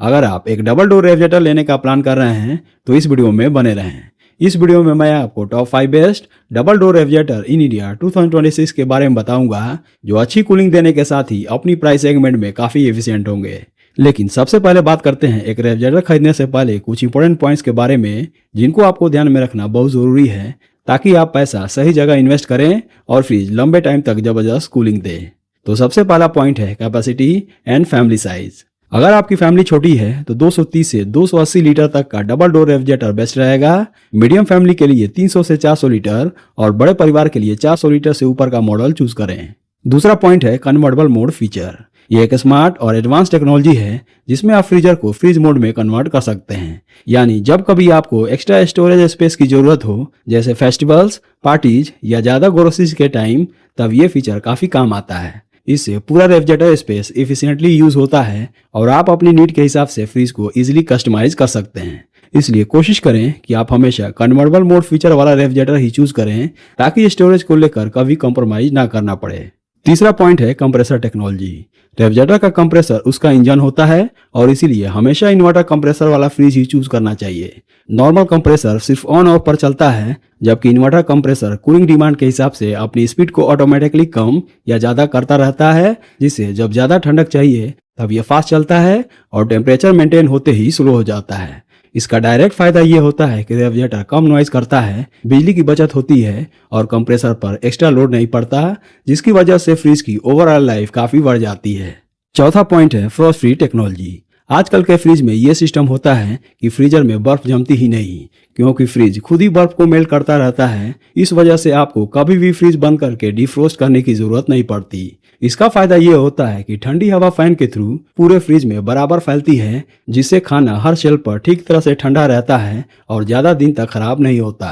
अगर आप एक डबल डोर रेफ्रिजरेटर लेने का प्लान कर रहे हैं तो इस वीडियो में बने रहें। इस वीडियो में मैं आपको top 5 best double door refrigerator in India 2026 के बारे में बताऊंगा, जो अच्छी कूलिंग देने के साथ ही अपनी प्राइस सेगमेंट में काफ़ी एफिशिएंट होंगे। लेकिन सबसे पहले बात करते हैं एक रेफ्रिजरेटर खरीदने से पहले कुछ इंपॉर्टेंट पॉइंट्स के बारे में, जिनको आपको ध्यान में रखना बहुत ज़रूरी है ताकि आप पैसा सही जगह इन्वेस्ट करें और फ्रिज लंबे टाइम तक ज़बरदस्त कूलिंग दे। तो सबसे पहला पॉइंट है कैपेसिटी एंड फैमिली साइज। अगर आपकी फैमिली छोटी है तो 230 से 280 लीटर तक का डबल डोर रेफ्रिजरेटर बेस्ट रहेगा। मीडियम फैमिली के लिए 300 से 400 लीटर और बड़े परिवार के लिए 400 लीटर से ऊपर का मॉडल चूज करें। दूसरा पॉइंट है कन्वर्टेबल मोड फीचर। ये एक स्मार्ट और एडवांस टेक्नोलॉजी है जिसमें आप फ्रीजर को फ्रीज मोड में कन्वर्ट कर सकते हैं। यानी जब कभी आपको एक्स्ट्रा स्टोरेज स्पेस की जरूरत हो, जैसे फेस्टिवल्स, पार्टीज या ज़्यादा ग्रोसरीज के टाइम, तब ये फीचर काफ़ी काम आता है। इससे पूरा रेफ्रिजरेटर स्पेस इफिशिएंटली यूज होता है और आप अपनी नीड के हिसाब से फ्रिज को इजीली कस्टमाइज कर सकते हैं। इसलिए कोशिश करें कि आप हमेशा कन्वर्टेबल मोड फीचर वाला रेफ्रिजरेटर ही चूज करें ताकि स्टोरेज को लेकर कभी कॉम्प्रोमाइज ना करना पड़े। तीसरा पॉइंट है कंप्रेसर टेक्नोलॉजी। रेफ्रिजरेटर का कंप्रेसर उसका इंजन होता है और इसीलिए हमेशा इन्वर्टर कंप्रेसर वाला फ्रिज ही चूज करना चाहिए। नॉर्मल कंप्रेसर सिर्फ ऑन ऑफ पर चलता है, जबकि इन्वर्टर कंप्रेसर कूलिंग डिमांड के हिसाब से अपनी स्पीड को ऑटोमेटिकली कम या ज़्यादा करता रहता है, जिससे जब ज़्यादा ठंडक चाहिए तब यह फास्ट चलता है और टेम्परेचर मेंटेन होते ही स्लो हो जाता है। इसका डायरेक्ट फायदा ये होता है कि रेफ्रिजरेटर कम नॉइज करता है, बिजली की बचत होती है और कंप्रेसर पर एक्स्ट्रा लोड नहीं पड़ता, जिसकी वजह से फ्रिज की ओवरऑल लाइफ काफ़ी बढ़ जाती है। चौथा पॉइंट है फ्रॉस्ट फ्री टेक्नोलॉजी। आजकल के फ्रिज में ये सिस्टम होता है कि फ्रीजर में बर्फ जमती ही नहीं, क्योंकि फ्रिज खुद ही बर्फ को मेल्ट करता रहता है। इस वजह से आपको कभी भी फ्रिज बंद करके डिफ्रोस्ट करने की जरूरत नहीं पड़ती। इसका फायदा ये होता है कि ठंडी हवा फैन के थ्रू पूरे फ्रिज में बराबर फैलती है, जिससे खाना हर शेल्फ पर ठीक तरह से ठंडा रहता है और ज्यादा दिन तक खराब नहीं होता।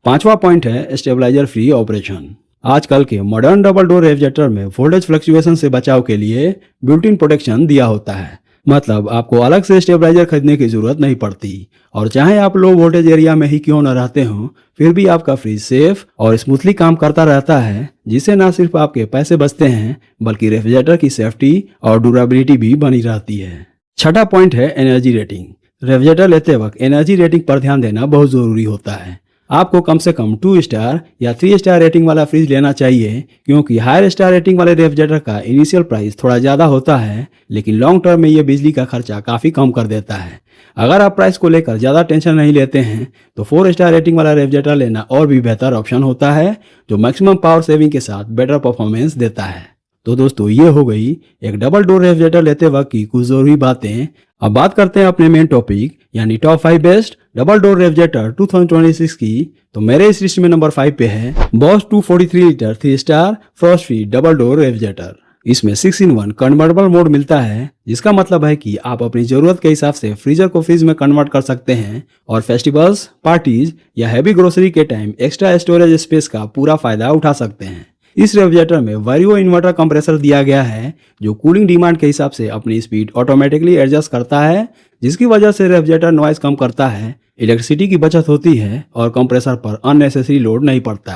पांचवा पॉइंट है स्टेबलाइजर फ्री ऑपरेशन। आजकल के मॉडर्न डबल डोर रेफ्रिजरेटर में वोल्टेज फ्लक्चुएशन से बचाव के लिए बिल्ट इन प्रोटेक्शन दिया होता है। मतलब आपको अलग से स्टेबलाइजर खरीदने की जरूरत नहीं पड़ती और चाहे आप लो वोल्टेज एरिया में ही क्यों न रहते हो, फिर भी आपका फ्रिज सेफ और स्मूथली काम करता रहता है, जिससे न सिर्फ आपके पैसे बचते हैं बल्कि रेफ्रिजरेटर की सेफ्टी और ड्यूरेबिलिटी भी बनी रहती है। छठा पॉइंट है एनर्जी रेटिंग। रेफ्रिजरेटर लेते वक्त एनर्जी रेटिंग पर ध्यान देना बहुत जरूरी होता है। आपको कम से कम 2 स्टार या 3 स्टार रेटिंग वाला फ्रिज लेना चाहिए, क्योंकि हायर स्टार रेटिंग वाले रेफ्रिजरेटर का इनिशियल प्राइस थोड़ा ज़्यादा होता है, लेकिन लॉन्ग टर्म में ये बिजली का खर्चा काफ़ी कम कर देता है। अगर आप प्राइस को लेकर ज़्यादा टेंशन नहीं लेते हैं तो 4 स्टार रेटिंग वाला रेफ्रिजरेटर लेना और भी बेहतर ऑप्शन होता है, जो मैक्सिमम पावर सेविंग के साथ बेटर परफॉर्मेंस देता है। तो दोस्तों, ये हो गई एक डबल डोर रेफ्रिजरेटर लेते वक्त की कुछ जरूरी बातें। अब बात करते हैं अपने मेन टॉपिक यानी top 5 best double door refrigerator 2026 की। तो मेरे इस लिस्ट में नंबर 5 पे है boss 243 litre 3 star Frost free double door refrigerator. इसमें 6-in-1 कन्वर्टेबल मोड मिलता है, जिसका मतलब है कि आप अपनी जरूरत के हिसाब से फ्रीजर को फ्रिज में कन्वर्ट कर सकते हैं और फेस्टिवल्स, पार्टीज या हैवी ग्रोसरी के टाइम एक्स्ट्रा स्टोरेज स्पेस का पूरा फायदा उठा सकते हैं। इस रेफ्रिजरेटर में वैरियो इन्वर्टर कंप्रेसर दिया गया है, जो कूलिंग डिमांड के हिसाब से अपनी स्पीड ऑटोमेटिकली एडजस्ट करता है, जिसकी वजह से रेफ्रिजरेटर नॉइज कम करता है, इलेक्ट्रिसिटी की बचत होती है और कंप्रेसर पर अननेसेसरी लोड नहीं पड़ता।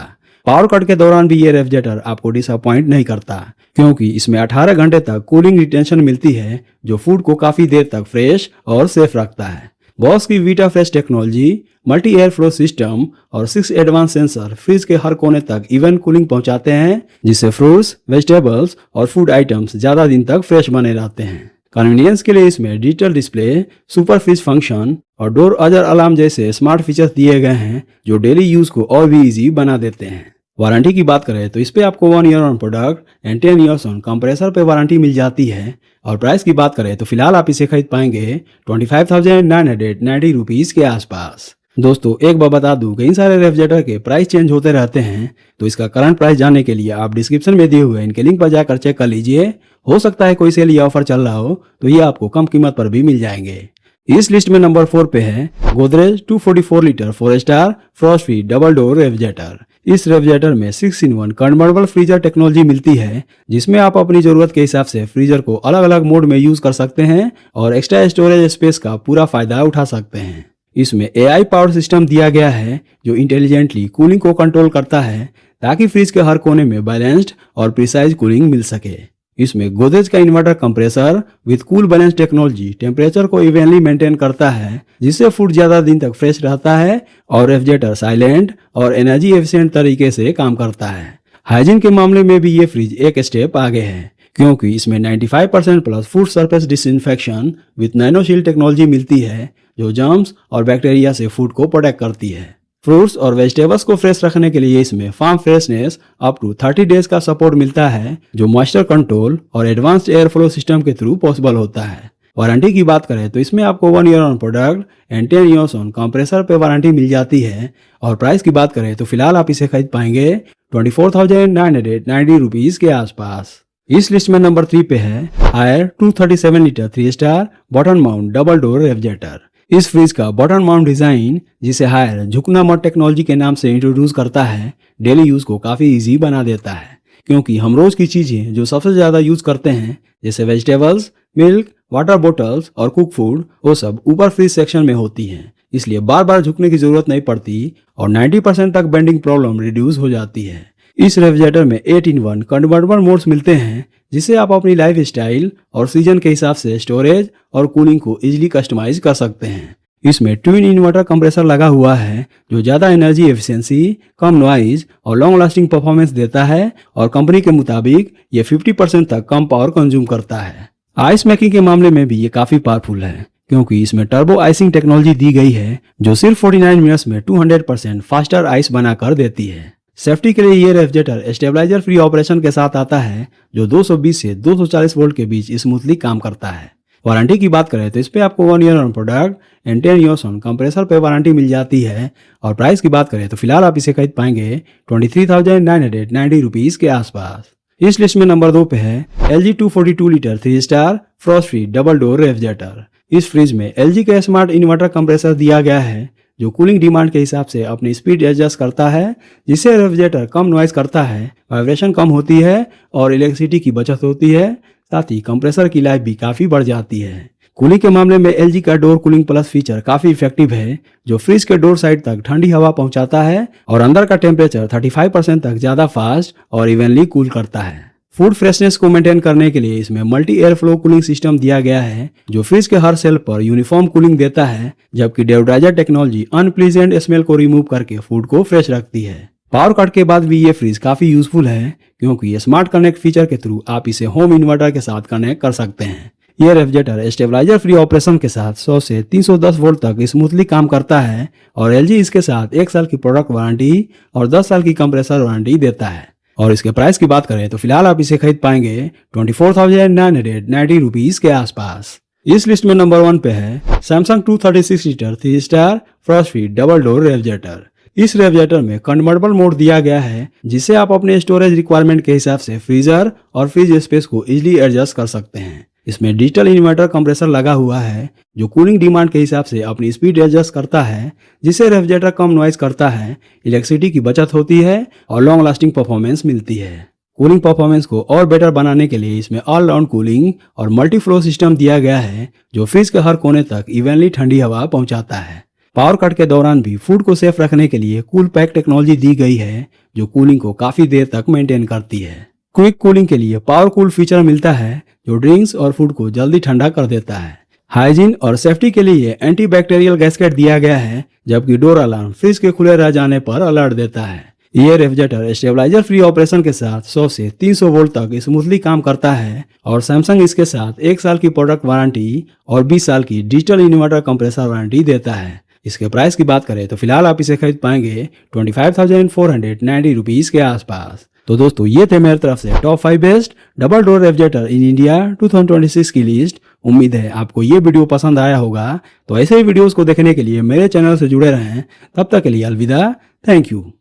पावर कट के दौरान भी ये रेफ्रिजरेटर आपको डिसअपॉइंट नहीं करता, क्योंकि इसमें 18 घंटे तक कूलिंग रिटेंशन मिलती है, जो फूड को काफी देर तक फ्रेश और सेफ रखता है। बॉस की Vita fresh technology, multi air flow system और 6 एडवांस सेंसर फ्रिज के हर कोने तक इवन कूलिंग पहुंचाते हैं, जिससे फ्रूट्स, वेजिटेबल्स और फूड आइटम्स ज्यादा दिन तक फ्रेश बने रहते हैं। कन्वीनियंस के लिए इसमें digital display, super fridge function और डोर अजर अलार्म जैसे स्मार्ट फीचर्स दिए गए हैं, जो डेली यूज को और भी इजी बना देते हैं। वारंटी की बात करें तो इस पे आपको 1 year on product and 10 years on compressor पे वारंटी मिल जाती है। और प्राइस की बात करें तो फिलहाल आप इसे खरीद पाएंगे 25,990 रुपीज के आसपास। दोस्तों, एक बार बता दूं कि इन सारे रेफ्रिजरेटर के प्राइस चेंज होते रहते हैं, तो इसका करंट प्राइस जानने के लिए आप डिस्क्रिप्शन में दिए हुए इनके लिंक पर जाकर चेक कर लीजिए। हो सकता है कोई सेल या ऑफर चल रहा हो तो ये आपको कम कीमत पर भी मिल जाएंगे। इस लिस्ट में नंबर 4 पे है Godrej 244 litre 4 star Frost free double door refrigerator. इस रेफ्रिजरेटर में 6-in-1 कन्वर्टेबल फ्रीजर टेक्नोलॉजी मिलती है, जिसमें आप अपनी जरूरत के हिसाब से फ्रीजर को अलग अलग मोड में यूज कर सकते हैं और एक्स्ट्रा स्टोरेज स्पेस का पूरा फायदा उठा सकते हैं। इसमें AI पावर सिस्टम दिया गया है, जो इंटेलिजेंटली कूलिंग को कंट्रोल करता है ताकि फ्रिज के हर कोने में बैलेंस्ड और प्रिसाइज कूलिंग मिल सके। इसमें गोदरेज का inverter compressor with cool balance technology temperature को इवनली मेंटेन करता है, जिससे फूड ज्यादा दिन तक फ्रेश रहता है और रेफ्रिजरेटर साइलेंट और एनर्जी एफिशिएंट तरीके से काम करता है। हाइजीन के मामले में भी ये फ्रिज एक स्टेप आगे है, क्योंकि इसमें 95% plus food surface disinfection with Nanoshield technology मिलती है, जो जर्म्स और बैक्टीरिया से फूड को प्रोटेक्ट करती है। फ्रूट्स और वेजिटेबल्स को फ्रेश रखने के लिए इसमें farm freshness up to 30 days का सपोर्ट मिलता है, जो मॉइस्चर कंट्रोल और एडवांस्ड एयर फ्लो सिस्टम के थ्रू पॉसिबल होता है। वारंटी की बात करें तो इसमें आपको 1 year on product and 10 years on compressor पे वारंटी मिल जाती है। और प्राइस की बात करें तो फिलहाल आप इसे खरीद पाएंगे 24,990 रुपीज के आसपास। इस लिस्ट में नंबर 3 पे है Haier 237 litre 3 star bottom mount double door refrigerator. इस फ्रिज का बॉटम माउंट डिजाइन, जिसे हायर झुकना मत टेक्नोलॉजी के नाम से इंट्रोड्यूस करता है, डेली यूज को काफी इजी बना देता है, क्योंकि हम रोज की चीजें जो सबसे ज्यादा यूज करते हैं जैसे वेजिटेबल्स, मिल्क, वाटर बोटल्स और कुक फूड, वो सब ऊपर फ्रिज सेक्शन में होती हैं। इसलिए बार बार झुकने की जरूरत नहीं पड़ती और 90% तक बेंडिंग प्रॉब्लम रिड्यूस हो जाती है। इस रेफ्रिजरेटर में 8-in-1 कन्वर्टेबल मोड्स मिलते हैं, जिसे आप अपनी लाइफ स्टाइल और सीजन के हिसाब से स्टोरेज और कूलिंग को इजीली कस्टमाइज कर सकते हैं। इसमें ट्विन इन्वर्टर कंप्रेसर लगा हुआ है, जो ज्यादा एनर्जी एफिशिएंसी, कम नॉइज और लॉन्ग लास्टिंग परफॉर्मेंस देता है, और कंपनी के मुताबिक ये 50% तक कम पावर कंज्यूम करता है। आइस मेकिंग के मामले में भी ये काफी पावरफुल है, क्योंकि इसमें टर्बो आइसिंग टेक्नोलॉजी दी गई है, जो सिर्फ 49 मिनट्स में 200% फास्टर आइस बनाकर देती है। सेफ्टी के लिए ये रेफ्रिजरेटर स्टेबलाइजर फ्री ऑपरेशन के साथ आता है, जो 220 से 240 वोल्ट के बीच स्मूथली काम करता है। वारंटी की बात करें तो इस पे आपको 1 year on product and 10 years on compressor पे वारंटी मिल जाती है। और प्राइस की बात करें तो फिलहाल आप इसे खरीद पाएंगे 23,990 रुपीज के आसपास। इस लिस्ट में नंबर 2 पे है LG 242 litre 3 star Frost free double door refrigerator. इस फ्रिज में LG का स्मार्ट इन्वर्टर कंप्रेसर दिया गया है, जो कूलिंग डिमांड के हिसाब से अपनी स्पीड एडजस्ट करता है, जिससे रेफ्रिजरेटर कम नॉइज करता है, वाइब्रेशन कम होती है और इलेक्ट्रिसिटी की बचत होती है। साथ ही कंप्रेसर की लाइफ भी काफी बढ़ जाती है। कूलिंग के मामले में LG का डोर कूलिंग प्लस फीचर काफी इफेक्टिव है, जो फ्रिज के डोर साइड तक ठंडी हवा पहुंचाता है और अंदर का टेम्परेचर 35% तक ज्यादा फास्ट और इवनली कूल करता है। फूड फ्रेशनेस को मेंटेन करने के लिए इसमें multi air flow cooling system दिया गया है, जो फ्रिज के हर सेल पर यूनिफॉर्म कूलिंग देता है, जबकि डेओड्राइजर टेक्नोलॉजी अनप्लीजेंट स्मेल को रिमूव करके फूड को फ्रेश रखती है। पावर कट के बाद भी ये फ्रिज काफी यूजफुल है, क्योंकि ये स्मार्ट कनेक्ट फीचर के थ्रू आप इसे होम इन्वर्टर के साथ कनेक्ट कर सकते हैं। ये रेफ्रिजरेटर स्टेबलाइजर फ्री ऑपरेशन के साथ 100 से 310 वोल्ट तक स्मूथली काम करता है, और LG इसके साथ 1 साल की प्रोडक्ट वारंटी और 10 साल की कंप्रेसर वारंटी देता है। और इसके प्राइस की बात करें तो फिलहाल आप इसे खरीद पाएंगे 24,990 रुपीज के आसपास। इस लिस्ट में नंबर 1 पे है Samsung 236 litre 3 star Frost free double door refrigerator. इस रेफ्रिजरेटर में कन्वर्टेबल मोड दिया गया है, जिससे आप अपने स्टोरेज रिक्वायरमेंट के हिसाब से फ्रीजर और फ्रिज स्पेस को इजीली एडजस्ट कर सकते हैं। इसमें डिजिटल इन्वर्टर कंप्रेसर लगा हुआ है, जो कूलिंग डिमांड के हिसाब से अपनी स्पीड एडजस्ट करता है, जिससे रेफ्रिजरेटर कम नॉइज करता है, इलेक्ट्रिसिटी की बचत होती है और लॉन्ग लास्टिंग परफॉर्मेंस मिलती है। कूलिंग परफॉर्मेंस को और बेटर बनाने के लिए इसमें ऑल राउंड कूलिंग और मल्टी फ्लो सिस्टम दिया गया है, जो फ्रिज के हर कोने तक इवनली ठंडी हवा पहुंचाता है। पावर कट के दौरान भी फूड को सेफ रखने के लिए कूल पैक टेक्नोलॉजी दी गई है, जो कूलिंग को काफी देर तक मेंटेन करती है। क्विक कूलिंग के लिए पावर कूल फीचर मिलता है, जो ड्रिंक्स और फूड को जल्दी ठंडा कर देता है। हाइजीन और सेफ्टी के लिए एंटी बैक्टीरियल गैस्केट दिया गया है, जबकि डोर अलार्म फ्रिज के खुले रह जाने पर अलर्ट देता है। ये रेफ्रिजरेटर स्टेबलाइजर फ्री ऑपरेशन के साथ 100 से 300 वोल्ट तक स्मूथली काम करता है, और सैमसंग इसके साथ 1 साल की प्रोडक्ट वारंटी और 20 साल की डिजिटल इन्वर्टर कंप्रेसर वारंटी देता है। इसके प्राइस की बात करें तो फिलहाल आप इसे खरीद पाएंगे 25,490 रुपीज के आसपास। तो दोस्तों, ये थे मेरी तरफ से top 5 best double door refrigerator in India 2026 की लिस्ट। उम्मीद है आपको ये वीडियो पसंद आया होगा। तो ऐसे ही वीडियोस को देखने के लिए मेरे चैनल से जुड़े रहें। तब तक के लिए अलविदा। Thank you.